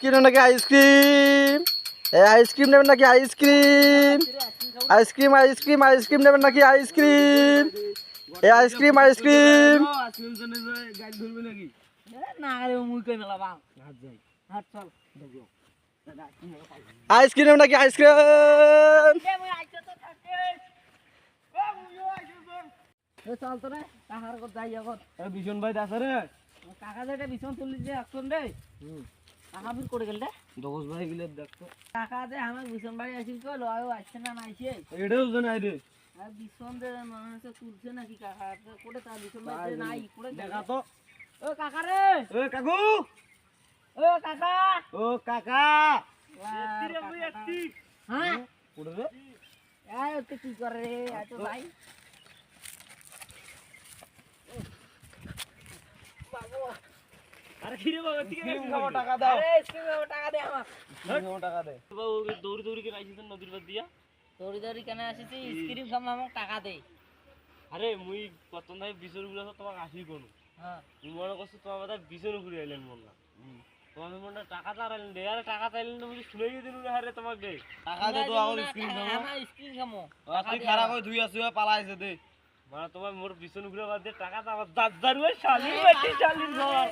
Ice cream নাকি ice cream? Ice cream নেবেন নাকি আইসক্রিম? আইসক্রিম আইসক্রিম আইসক্রিম নেবেন নাকি আইসক্রিম? আইসক্রিম আইসক্রিম আইসক্রিম নেবেন নাকি আইসক্রিম? চল তো রে কাকার ঘর যাই এখন। বিশন ভাই আছে রে কাকা যেটা বিছন তুলি যে একজন রে কাকা ফির করে গেল রে দোষ ভাই গিলে দেখতো কাকা যে আমার বিছন বাড়ি আসিল কইলো আয়ো আসছে না নাইছে এটাও জানে আইরে আর বিছন যে মনে হচ্ছে তুলছে নাকি কাকা কোটে তার বিছন বাড়ি নাই কোটে দেখা তো ও কাকা রে ও কাকু ও কাকা ও কাকা হ্যাঁ কোড়ে রে আয় তুই কি করে রে এত ভাই আরে কি রে বাবা ঠিক আছে খাবো টাকা দাও আরে স্কিমে টাকা দে আমার খাবো টাকা দে বাবু দৌড়ি দৌড়ি কে আইছিস নদীর পার দিয়া দৌড়ি দৌড়ি কেন আসিছি স্ক্রিম খাম আমাকে টাকা দে আরে মুই কতন ভাই বিছর গুলো তোমাকে আসি কোন হ্যাঁ তুমি মনে করছো তোমার কথা বিছর ঘুরে আইলেন মন না তোমার মনটা টাকা তারাইলেন দে আরে টাকা তাইলেন না মুই শুনেই দিন রে আরে তোমাকে টাকা দে তো আমার স্ক্রিন খাবো আমার স্ক্রিন খামো তুই খারাপ হই ধুই আসি পালাইছে দে মানে তোমার মোর বিছর ঘুরে বাদ দে টাকা তো আমার দাদার ওই শালির বেটি শালির ঘর